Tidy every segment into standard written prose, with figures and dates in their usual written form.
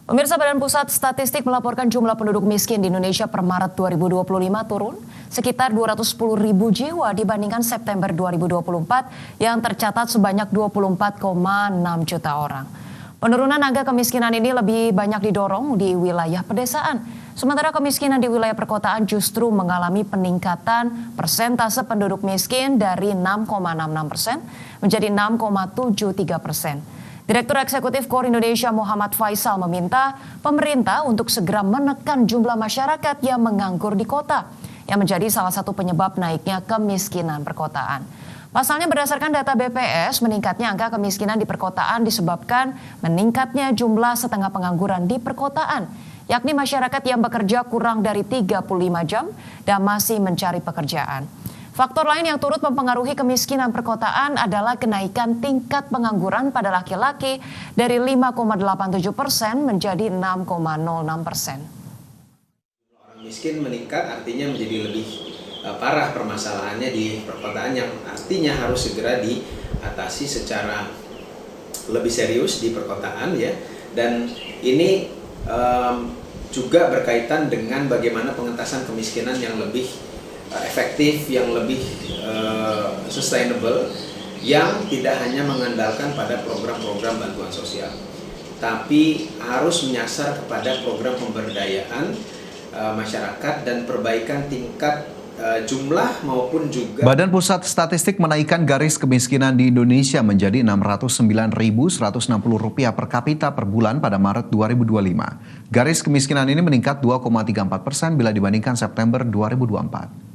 Pemirsa, Badan Pusat Statistik melaporkan jumlah penduduk miskin di Indonesia per Maret 2025 turun sekitar 210 ribu jiwa dibandingkan September 2024 yang tercatat sebanyak 24,6 juta orang. Penurunan angka kemiskinan ini lebih banyak didorong di wilayah pedesaan. Sementara kemiskinan di wilayah perkotaan justru mengalami peningkatan persentase penduduk miskin dari 6,66% menjadi 6,73%. Direktur Eksekutif KOR Indonesia Muhammad Faisal meminta pemerintah untuk segera menekan jumlah masyarakat yang menganggur di kota, yang menjadi salah satu penyebab naiknya kemiskinan perkotaan. Pasalnya berdasarkan data BPS, meningkatnya angka kemiskinan di perkotaan disebabkan meningkatnya jumlah setengah pengangguran di perkotaan, yakni masyarakat yang bekerja kurang dari 35 jam dan masih mencari pekerjaan. Faktor lain yang turut mempengaruhi kemiskinan perkotaan adalah kenaikan tingkat pengangguran pada laki-laki dari 5,87% menjadi 6,06%. Orang miskin meningkat artinya menjadi lebih parah permasalahannya di perkotaan yang artinya harus segera diatasi secara lebih serius di perkotaan ya. Dan ini juga berkaitan dengan bagaimana pengentasan kemiskinan yang lebih efektif, yang lebih sustainable, yang tidak hanya mengandalkan pada program-program bantuan sosial, tapi harus menyasar kepada program pemberdayaan masyarakat dan perbaikan tingkat jumlah maupun juga. Badan Pusat Statistik menaikkan garis kemiskinan di Indonesia menjadi Rp609.160 per kapita per bulan pada Maret 2025. Garis kemiskinan ini meningkat 2,34% bila dibandingkan September 2024.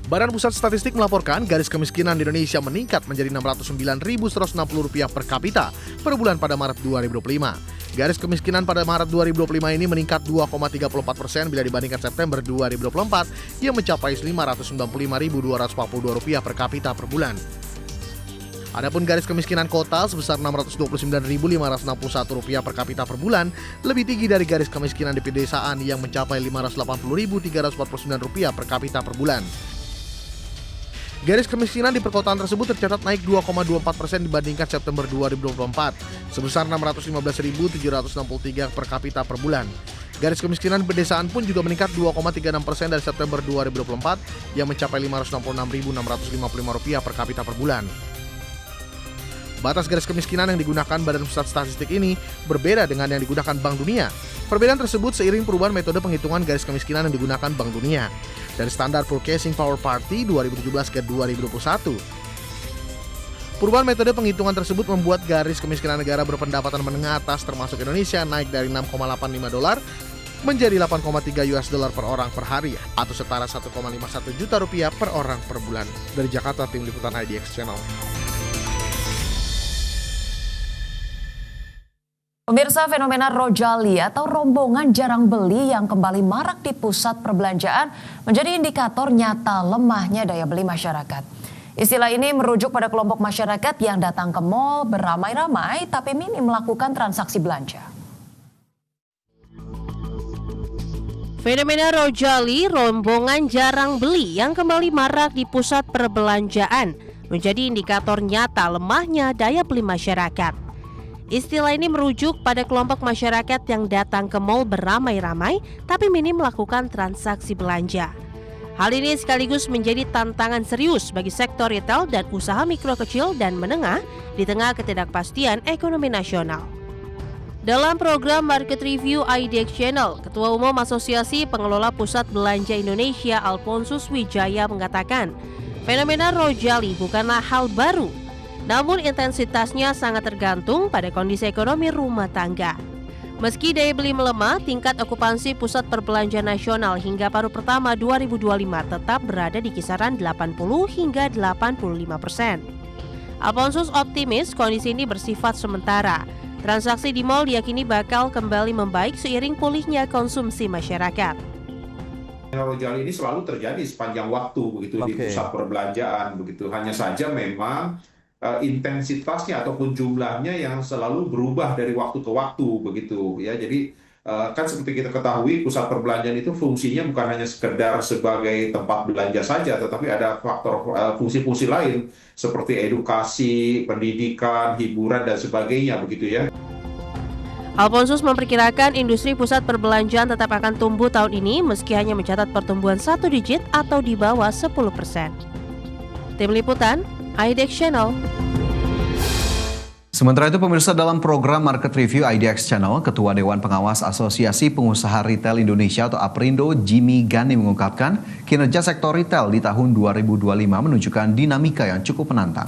Badan Pusat Statistik melaporkan garis kemiskinan di Indonesia meningkat menjadi Rp609.160 per kapita per bulan pada Maret 2025. Garis kemiskinan pada Maret 2025 ini meningkat 2,34% bila dibandingkan September 2024 yang mencapai Rp595.242 per kapita per bulan. Adapun garis kemiskinan kota sebesar Rp629.561 per kapita per bulan lebih tinggi dari garis kemiskinan di pedesaan yang mencapai Rp580.349 per kapita per bulan. Garis kemiskinan di perkotaan tersebut tercatat naik 2,24% dibandingkan September 2024, sebesar Rp611.763 per kapita per bulan. Garis kemiskinan pedesaan pun juga meningkat 2,36% dari September 2024 yang mencapai Rp566.655 per kapita per bulan. Batas garis kemiskinan yang digunakan Badan Pusat Statistik ini berbeda dengan yang digunakan Bank Dunia. Perbedaan tersebut seiring perubahan metode penghitungan garis kemiskinan yang digunakan Bank Dunia dari standar Purchasing Power Parity 2017 ke 2021. Perubahan metode penghitungan tersebut membuat garis kemiskinan negara berpendapatan menengah atas termasuk Indonesia naik dari $6,85 menjadi $8,3 per orang per hari atau setara Rp1,51 juta per orang per bulan. Dari Jakarta, tim liputan IDX Channel. Pemirsa, fenomena rojali atau rombongan jarang beli yang kembali marak di pusat perbelanjaan menjadi indikator nyata lemahnya daya beli masyarakat. Istilah ini merujuk pada kelompok masyarakat yang datang ke mal beramai-ramai tapi minim melakukan transaksi belanja. Fenomena rojali, rombongan jarang beli yang kembali marak di pusat perbelanjaan menjadi indikator nyata lemahnya daya beli masyarakat. Istilah ini merujuk pada kelompok masyarakat yang datang ke mal beramai-ramai tapi minim melakukan transaksi belanja. Hal ini sekaligus menjadi tantangan serius bagi sektor retail dan usaha mikro kecil dan menengah di tengah ketidakpastian ekonomi nasional. Dalam program Market Review IDX Channel, Ketua Umum Asosiasi Pengelola Pusat Belanja Indonesia Alphonsus Wijaya mengatakan, fenomena rojali bukanlah hal baru, namun intensitasnya sangat tergantung pada kondisi ekonomi rumah tangga. Meski daya beli melemah, tingkat okupansi pusat perbelanjaan nasional hingga paruh pertama 2025 tetap berada di kisaran 80 hingga 85%. Alphonsus optimis kondisi ini bersifat sementara. Transaksi di mal diyakini bakal kembali membaik seiring pulihnya konsumsi masyarakat. Rojali ini selalu terjadi sepanjang waktu begitu di pusat perbelanjaan begitu. Hanya saja memang intensitasnya ataupun jumlahnya yang selalu berubah dari waktu ke waktu begitu ya. Jadi kan seperti kita ketahui pusat perbelanjaan itu fungsinya bukan hanya sekedar sebagai tempat belanja saja, tetapi ada faktor fungsi-fungsi lain seperti edukasi, pendidikan, hiburan dan sebagainya begitu ya. Alphonsus memperkirakan industri pusat perbelanjaan tetap akan tumbuh tahun ini meski hanya mencatat pertumbuhan 1 digit atau di bawah 10%. Tim Liputan, IDX Channel. Sementara itu pemirsa, dalam program Market Review IDX Channel, Ketua Dewan Pengawas Asosiasi Pengusaha Retail Indonesia atau APRindo, Jimmy Gani mengungkapkan kinerja sektor retail di tahun 2025 menunjukkan dinamika yang cukup menantang.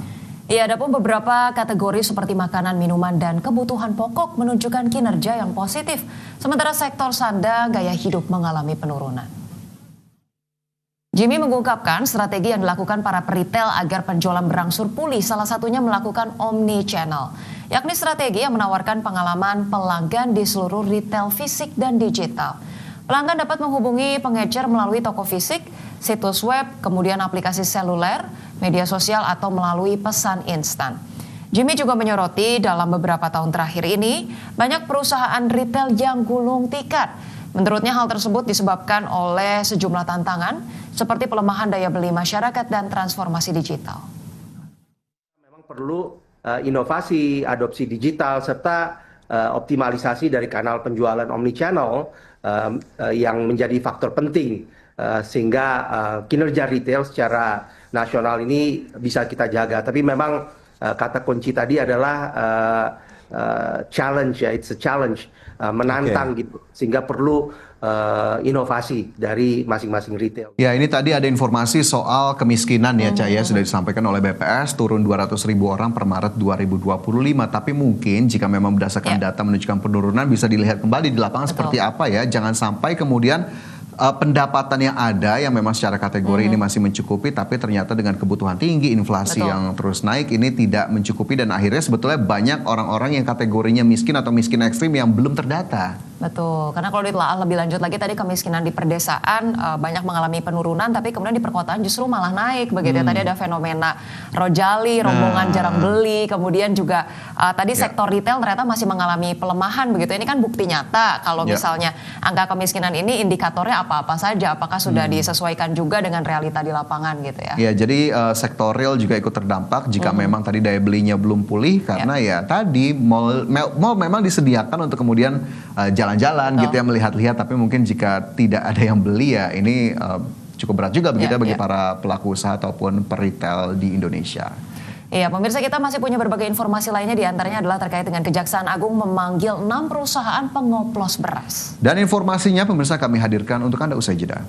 Ya, ada pun beberapa kategori seperti makanan, minuman, dan kebutuhan pokok menunjukkan kinerja yang positif. Sementara sektor sandang gaya hidup mengalami penurunan. Jimmy mengungkapkan strategi yang dilakukan para peritel agar penjualan berangsur pulih, salah satunya melakukan omni-channel, yakni strategi yang menawarkan pengalaman pelanggan di seluruh retail fisik dan digital. Pelanggan dapat menghubungi pengecer melalui toko fisik, situs web, kemudian aplikasi seluler, media sosial, atau melalui pesan instan. Jimmy juga menyoroti dalam beberapa tahun terakhir ini, banyak perusahaan retail yang gulung tikar. Menurutnya hal tersebut disebabkan oleh sejumlah tantangan seperti pelemahan daya beli masyarakat dan transformasi digital. Memang perlu inovasi, adopsi digital, serta optimalisasi dari kanal penjualan omnichannel yang menjadi faktor penting sehingga kinerja retail secara nasional ini bisa kita jaga. Tapi memang kata kunci tadi adalah challenge, ya, it's a challenge, menantang gitu, sehingga perlu inovasi dari masing-masing retail. Ya, ini tadi ada informasi soal kemiskinan ya, Cah, ya, sudah disampaikan oleh BPS turun 200.000 orang per Maret 2025. Tapi mungkin jika memang berdasarkan data menunjukkan penurunan, bisa dilihat kembali di lapangan seperti apa ya. Jangan sampai kemudian pendapatan yang ada yang memang secara kategori ini masih mencukupi, tapi ternyata dengan kebutuhan tinggi, inflasi yang terus naik ini tidak mencukupi, dan akhirnya sebetulnya banyak orang-orang yang kategorinya miskin atau miskin ekstrim yang belum terdata. Betul, karena kalau ditelaah lebih lanjut lagi tadi kemiskinan di perdesaan banyak mengalami penurunan, tapi kemudian di perkotaan justru malah naik begitu. Tadi ada fenomena Rojali, rombongan jarang beli, kemudian juga tadi sektor retail ternyata masih mengalami pelemahan begitu. Ini kan bukti nyata kalau misalnya angka kemiskinan ini indikatornya apa-apa saja, apakah sudah disesuaikan juga dengan realita di lapangan gitu ya. Ya, jadi sektor real juga ikut terdampak jika memang tadi daya belinya belum pulih, karena ya tadi mall memang disediakan untuk kemudian jalan-jalan gitu ya, melihat-lihat, tapi mungkin jika tidak ada yang beli ya ini cukup berat juga begitu bagi para pelaku usaha ataupun peritel di Indonesia. Iya, pemirsa, kita masih punya berbagai informasi lainnya, diantaranya adalah terkait dengan Kejaksaan Agung memanggil 6 perusahaan pengoplos beras. Dan informasinya pemirsa kami hadirkan untuk Anda usai jeda.